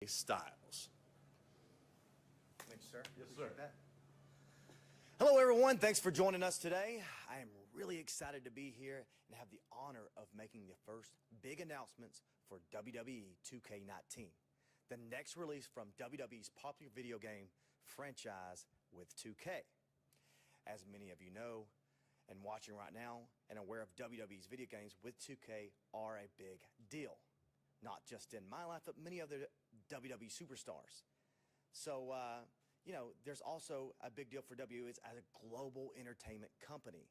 Styles. Thank you, sir. Yes, sir. Appreciate that. Hello, everyone. Thanks for joining us today. I am really excited to be here and have the honor of making the first big announcements for WWE 2K19, the next release from WWE's popular video game franchise with 2K. As many of you know and watching right now and aware of, WWE's video games with 2K are a big deal. Not just in my life, but many other WWE superstars. So, there's also a big deal for WWE as a global entertainment company,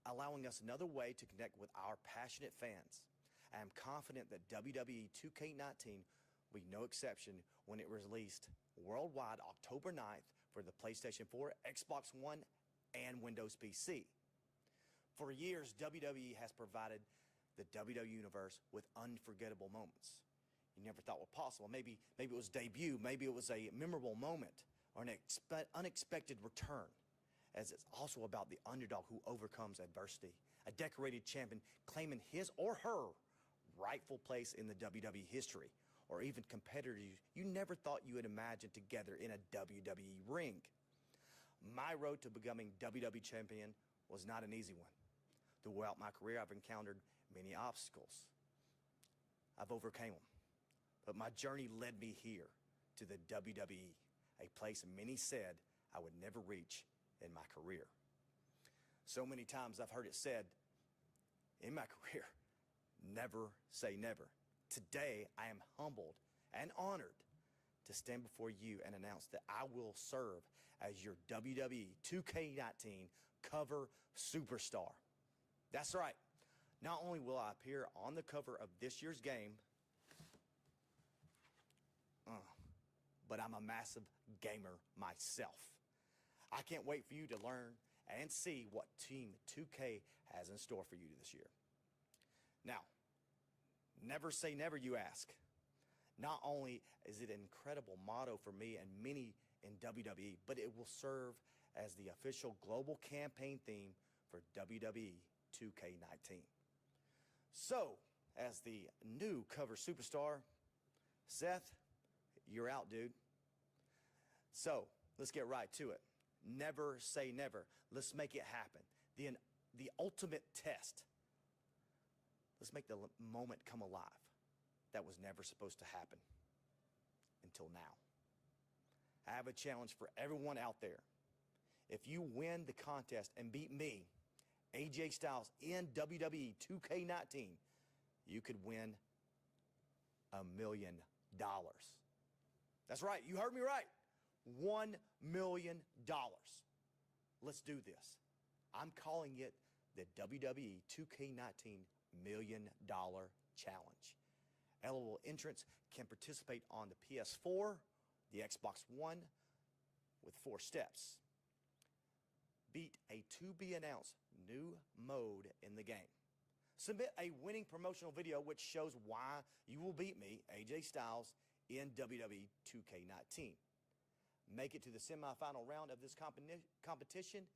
allowing us another way to connect with our passionate fans. I am confident that WWE 2K19 will be no exception when it was released worldwide October 9th for the PlayStation 4, Xbox One, and Windows PC. For years, WWE has provided the WWE Universe with unforgettable moments you never thought were possible. Maybe it was debut, maybe it was a memorable moment, or an unexpected return, as it's also about the underdog who overcomes adversity, a decorated champion claiming his or her rightful place in the WWE history, or even competitors you never thought you would imagine together in a WWE ring. My road to becoming WWE champion was not an easy one. Throughout my career, I've encountered many obstacles. I've overcame them. But my journey led me here to the WWE, a place many said I would never reach in my career. So many times I've heard it said in my career, never say never. Today, I am humbled and honored to stand before you and announce that I will serve as your WWE 2K19 cover superstar. That's right. Not only will I appear on the cover of this year's game, but I'm a massive gamer myself. I can't wait for you to learn and see what Team 2K has in store for you this year. Now, never say never, you ask. Not only is it an incredible motto for me and many in WWE, but it will serve as the official global campaign theme for WWE 2K19. So, as the new cover superstar, Seth, you're out, dude. So, let's get right to it. Never say never. Let's make it happen. The ultimate test. Let's make the moment come alive. That was never supposed to happen until now. I have a challenge for everyone out there. If you win the contest and beat me, AJ Styles, in WWE 2K19, you could win $1 million. That's right, you heard me right. $1 million. Let's do this. I'm calling it the WWE 2K19 $1 Million Challenge. Eligible entrants can participate on the PS4, the Xbox One, with 4 steps. Beat a to-be-announced new mode in the game. Submit a winning promotional video which shows why you will beat me, AJ Styles, in WWE 2K19. Make it to the semifinal round of this competition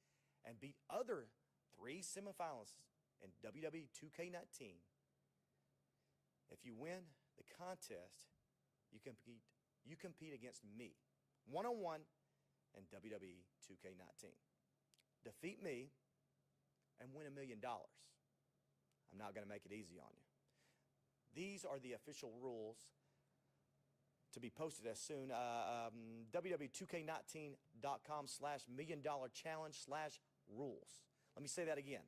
and beat other 3 semifinalists in WWE 2K19. If you win the contest, you compete against me, one-on-one in WWE 2K19. Defeat me and win $1 million. I'm not going to make it easy on you. These are the official rules to be posted as soon. www.2k19.com/$1 Million Challenge/rules. Let me say that again.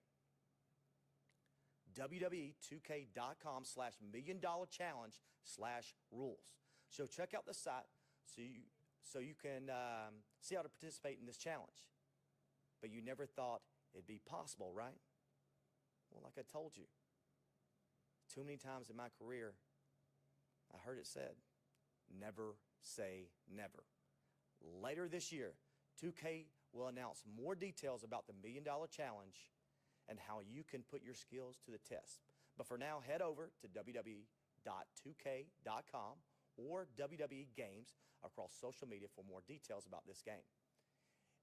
www.2k.com/$1 Million Challenge/rules. So check out the site so you can see how to participate in this challenge. But you never thought it'd be possible, right? Well, like I told you, too many times in my career, I heard it said, never say never. Later this year, 2K will announce more details about the $1 Million Challenge and how you can put your skills to the test. But for now, head over to www.2k.com or WWE Games across social media for more details about this game.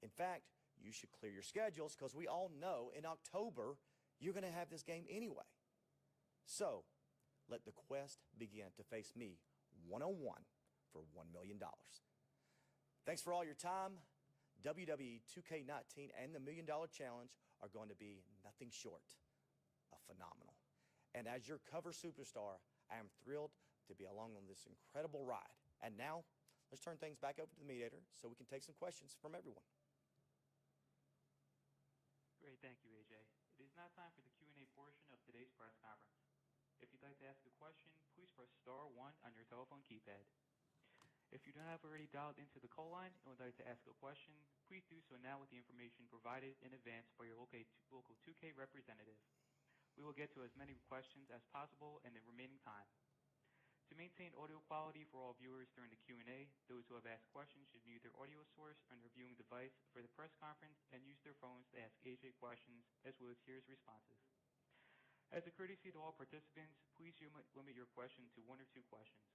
In fact, you should clear your schedules because we all know in October you're going to have this game anyway. So, let the quest begin to face me one-on-one for $1 million. Thanks for all your time. WWE 2K19 and the $1 Million Challenge are going to be nothing short of phenomenal. And as your cover superstar, I am thrilled to be along on this incredible ride. And now, let's turn things back over to the mediator so we can take some questions from everyone. Great, thank you, AJ. It is now time for the Q&A portion of today's press conference. If you'd like to ask a question, please press star 1 on your telephone keypad. If you don't have already dialed into the call line and would like to ask a question, please do so now with the information provided in advance by your local 2K representative. We will get to as many questions as possible in the remaining time. To maintain audio quality for all viewers during the Q&A, those who have asked questions should mute their audio source on their viewing device for the press conference and use their phones to ask AJ questions as well as hear his responses. As a courtesy to all participants, please limit your question to 1 or 2 questions.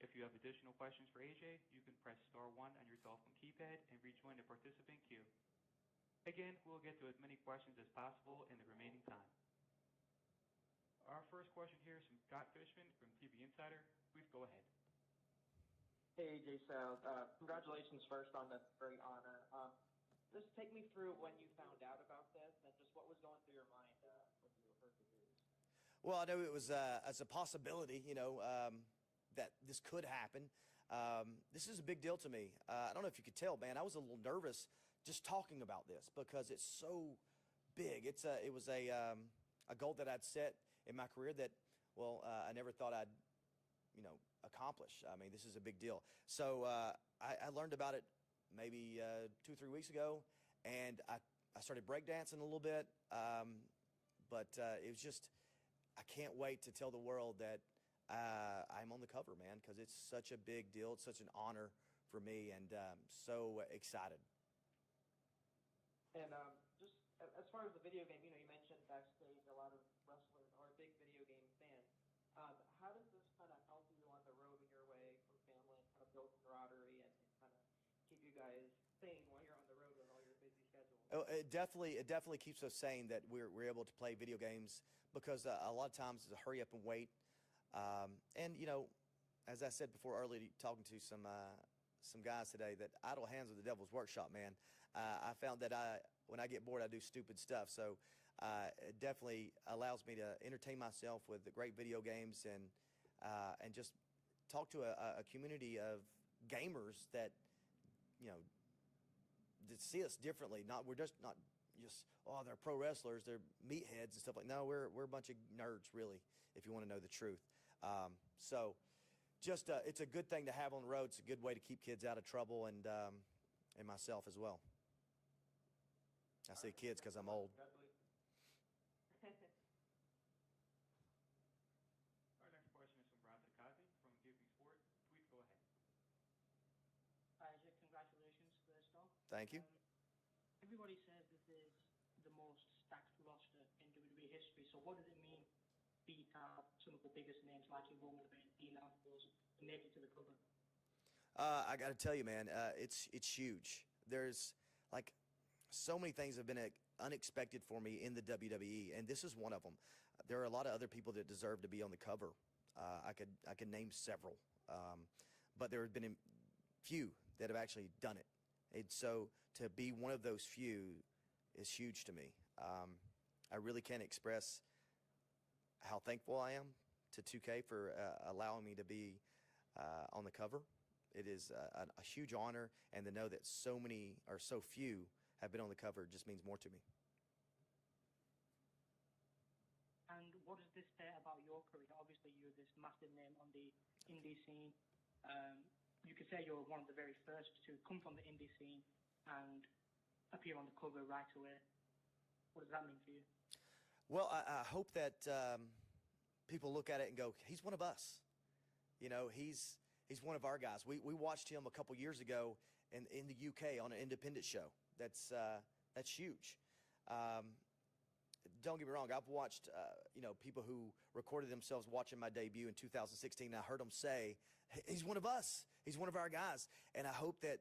If you have additional questions for AJ, you can press star 1 on your telephone keypad and rejoin the participant queue. Again, we'll get to as many questions as possible in the remaining time. Our first question here is from Scott Fishman from TV Insider. Please go ahead. Hey, AJ Styles. Congratulations first on the great honor. Just take me through when you found out about this and just what was going through your mind when you heard the news. Well, I know it was as a possibility, that this could happen. This is a big deal to me. I don't know if you could tell, man, I was a little nervous just talking about this because it's so big. It was a goal that I'd set in my career that, well, I never thought I'd, accomplish. I mean, this is a big deal. So I learned about it maybe 2 or 3 weeks ago, and I started breakdancing a little bit, but it was just, I can't wait to tell the world that I'm on the cover, man, because it's such a big deal. It's such an honor for me, and so excited. And just as far as the video game, you mentioned backstage a lot of wrestlers are big video game fans. How does this kind of help you on the road when you're away from family and kind of build camaraderie and kind of keep you guys sane while you're on the road with all your busy schedules? Oh, it definitely keeps us sane that we're able to play video games because a lot of times it's a hurry up and wait. And as I said before earlier, talking to some guys today, that idle hands are the devil's workshop, man. I found that when I get bored, I do stupid stuff. So it definitely allows me to entertain myself with the great video games and just talk to a community of gamers that, that see us differently. We're not just they're pro wrestlers, they're meatheads and stuff like. No, we're a bunch of nerds, really, if you want to know the truth. So just it's a good thing to have on the road. It's a good way to keep kids out of trouble and myself as well. I say kids because I'm old. Our next question is from Rhonda Cosby from Gibby Sport. Please go ahead. Isaac, congratulations first off. Thank you. Everybody says this is the most stacked roster in WWE history. So what does it mean for you to have some of the biggest names like your Roman Reigns, Dean Ambrose, to make it to the cover? I got to tell you, man, it's huge. There's like so many things have been unexpected for me in the WWE, and this is one of them. There are a lot of other people that deserve to be on the cover. I could name several, but there have been a few that have actually done it. And so to be one of those few is huge to me. I really can't express how thankful I am to 2K for allowing me to be on the cover. It is a huge honor, and to know that so many or so few have been on the cover just means more to me. And what does this say about your career? Obviously, you're this massive name on the indie scene. You could say you're one of the very first to come from the indie scene and appear on the cover right away. What does that mean for you? Well, I hope that people look at it and go, he's one of us. He's one of our guys. We watched him a couple years ago in the UK on an independent show. That's huge. Don't get me wrong. I've watched people who recorded themselves watching my debut in 2016. And I heard them say, he's one of us. He's one of our guys. And I hope that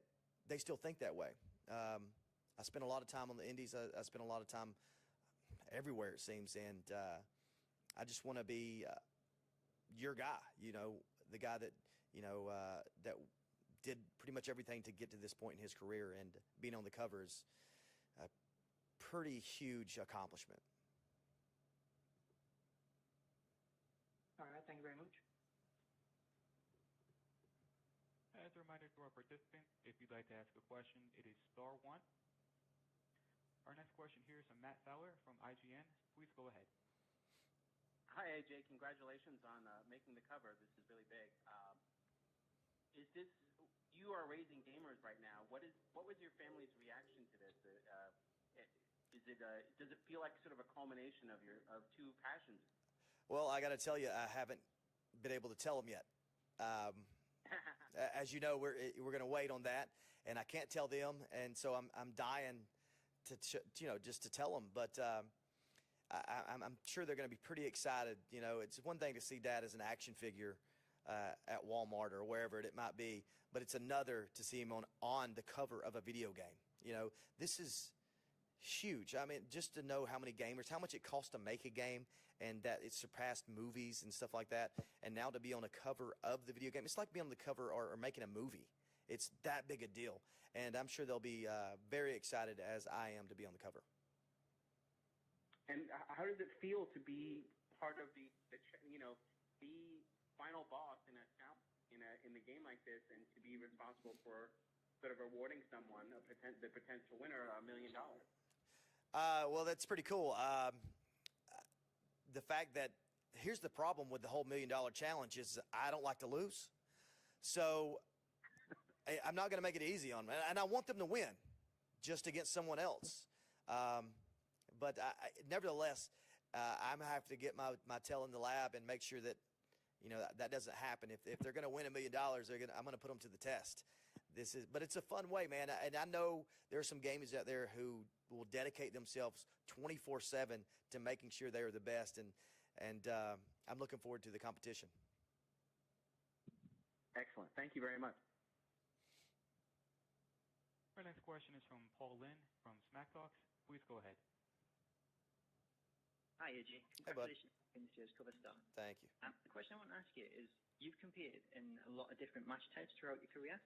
they still think that way. I spent a lot of time on the indies. I spent a lot of time everywhere, it seems. And I just want to be your guy, the guy that that did pretty much everything to get to this point in his career, and being on the cover is a pretty huge accomplishment. All right, thank you very much. As a reminder to our participants, if you'd like to ask a question, it is star one. Our next question here is from Matt Fowler from IGN. Please go ahead. Hi, AJ. Congratulations on making the cover. This is really big. You are raising gamers right now. What was your family's reaction to this? Does it feel like sort of a culmination of two passions? Well, I got to tell you, I haven't been able to tell them yet. As you know, we're going to wait on that, and I can't tell them, and so I'm dying to just to tell them. But I'm sure they're going to be pretty excited. It's one thing to see Dad as an action figure at Walmart or wherever it might be, but it's another to see him on the cover of a video game. This is huge. I mean, just to know how many gamers, how much it costs to make a game, and that it surpassed movies and stuff like that, and now to be on the cover of the video game, it's like being on the cover or making a movie. It's that big a deal, and I'm sure they'll be very excited, as I am, to be on the cover. And how does it feel to be part of the final boss in a game like this, and to be responsible for sort of rewarding someone, the potential winner, $1 million? Well, that's pretty cool. The fact that here's the problem with the whole $1 million challenge is I don't like to lose, so I'm not going to make it easy on them, and I want them to win, just against someone else. But nevertheless, I'm gonna have to get my tail in the lab and make sure that that doesn't happen. If they're going to win $1 million, I'm going to put them to the test. But it's a fun way, man. And I know there are some gamers out there who will dedicate themselves 24/7 to making sure they are the best, and I'm looking forward to the competition. Excellent. Thank you very much. Our next question is from Paul Lynn from Smack Talks. Please go ahead. Hi, AJ. Congratulations on this year's cover star. Thank you. The question I want to ask you is, you've competed in a lot of different match types throughout your career.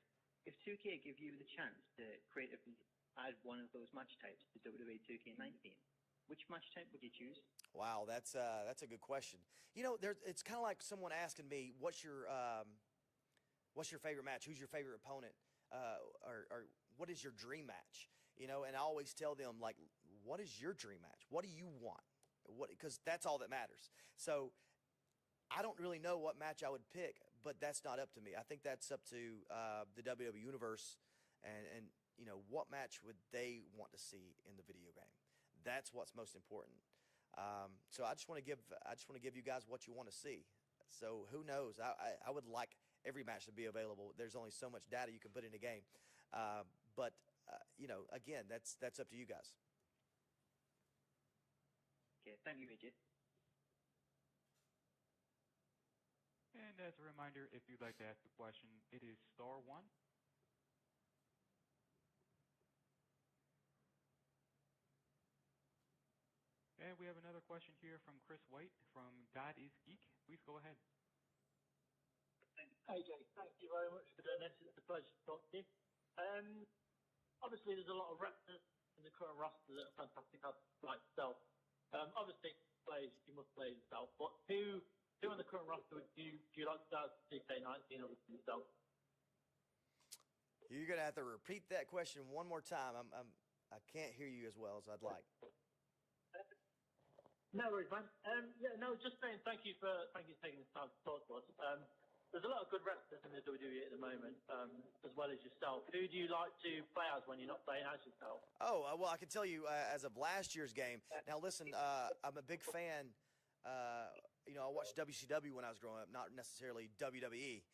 If 2K give you the chance to creatively add one of those match types to WWE 2K19, which match type would you choose? Wow, that's a good question. It's kind of like someone asking me, what's your favorite match? Who's your favorite opponent? Or what is your dream match? And I always tell them, like, what is your dream match? What do you want? Because that's all that matters. So I don't really know what match I would pick, but that's not up to me. I think that's up to the WWE Universe, and what match would they want to see in the video game? That's what's most important. So I just want to give you guys what you want to see. So who knows? I would like every match to be available. There's only so much data you can put in a game. But again, that's up to you guys. Okay, thank you, AJ. And as a reminder, if you'd like to ask a question, it is star one. And we have another question here from Chris White from God is Geek. Please go ahead. AJ, thank you very much for doing this. It's a pleasure to talk to you. Obviously, there's a lot of wrestlers in the current roster that are fantastic, like yourself. Obviously, you must play yourself, but who in the current roster do you like to start 2K19 over yourself? You're going to have to repeat that question one more time. I can't hear you as well as I'd like. No worries, man. Just saying thank you for taking the time to talk to us. There's a lot of good wrestlers in the WWE at the moment, as well as yourself. Who do you like to play as when you're not playing as yourself? Oh, well, I can tell you as of last year's game. Now, listen, I'm a big fan. I watched WCW when I was growing up, not necessarily WWE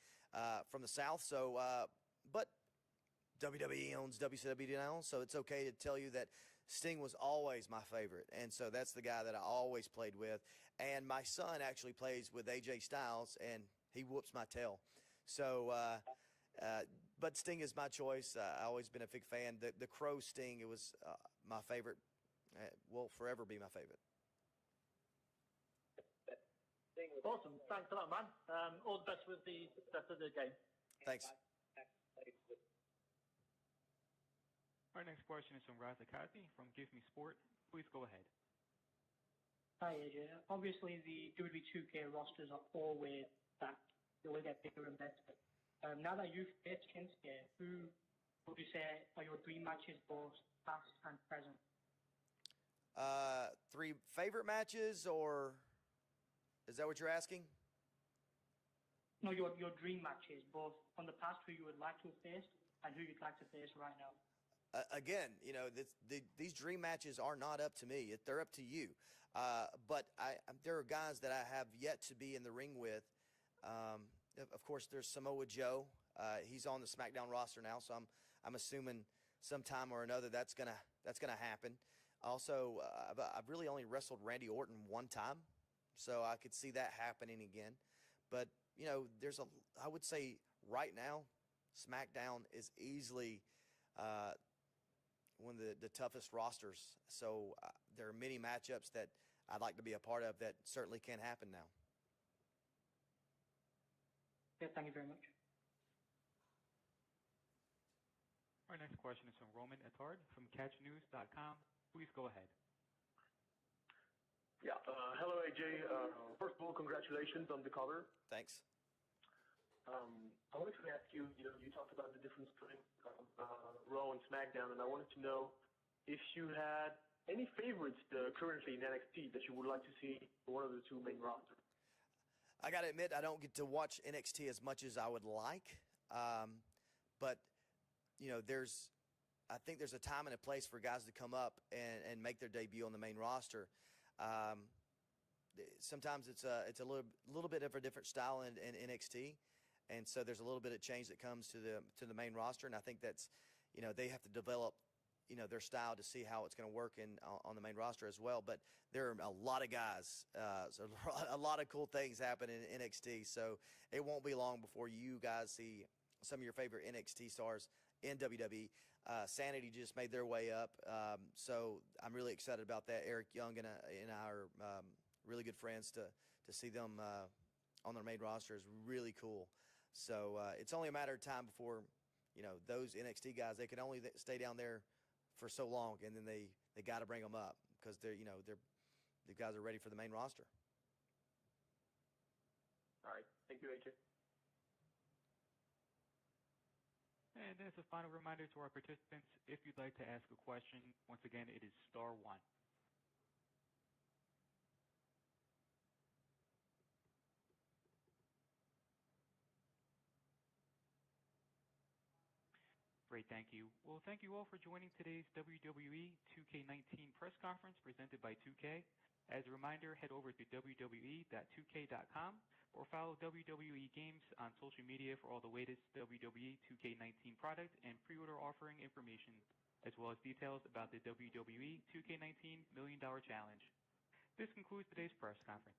from the South. So, but WWE owns WCW now, so it's okay to tell you that Sting was always my favorite. And so that's the guy that I always played with. And my son actually plays with AJ Styles, and he whoops my tail. So, but Sting is my choice. I've always been a big fan. The Crow Sting, it was my favorite. Will forever be my favorite. Awesome. Thanks a lot, man. All the best with the success of the game. Thanks. Our next question is from Raza Kazi from Give Me Sport. Please go ahead. Hi, AJ. Obviously, the WWE 2K rosters are always stacked. They will get bigger and better. Now that you've faced Shinsuke, who would you say are your dream matches, both past and present? 3 favorite matches, or is that what you're asking? No, your dream matches, both from the past, who you would like to have faced, and who you'd like to face right now. Again, you know, these dream matches are not up to me. They're up to you. But there are guys that I have yet to be in the ring with. Of course, there's Samoa Joe. He's on the SmackDown roster now, so I'm assuming sometime or another that's gonna happen. Also, I've really only wrestled Randy Orton one time, so I could see that happening again. But you know, I would say right now, SmackDown is easily one of the toughest rosters. So there are many matchups that I'd like to be a part of that certainly can happen now. Yeah, thank you very much. Our next question is from Roman Attard from catchnews.com. Please go ahead. Yeah, hello AJ. First of all, congratulations on the cover. Thanks. I wanted to ask you, you talked about the difference between Raw and SmackDown, and I wanted to know if you had any favorites currently in NXT that you would like to see for one of the 2 main rosters. I got to admit, I don't get to watch NXT as much as I would like. But, you know, I think there's a time and a place for guys to come up and make their debut on the main roster. Sometimes it's a little bit of a different style in NXT. And so there's a little bit of change that comes to the main roster. And I think that's, you know, they have to develop, you know, their style to see how it's going to work on the main roster as well. But there are a lot of guys, so a lot of cool things happen in NXT. So it won't be long before you guys see some of your favorite NXT stars in WWE. Sanity just made their way up. So I'm really excited about that. Eric Young and I are really good friends. To see them on their main roster is really cool. So it's only a matter of time before, you know, those NXT guys, they can only stay down there for so long, and then they got to bring them up because the guys are ready for the main roster. All right. Thank you, AJ. And as a final reminder to our participants, if you'd like to ask a question, once again, it is *1. Great, thank you. Well, thank you all for joining today's WWE 2K19 press conference presented by 2K. As a reminder, head over to www.2k.com or follow WWE Games on social media for all the latest WWE 2K19 product and pre-order offering information, as well as details about the WWE 2K19 $1 Million Challenge. This concludes today's press conference.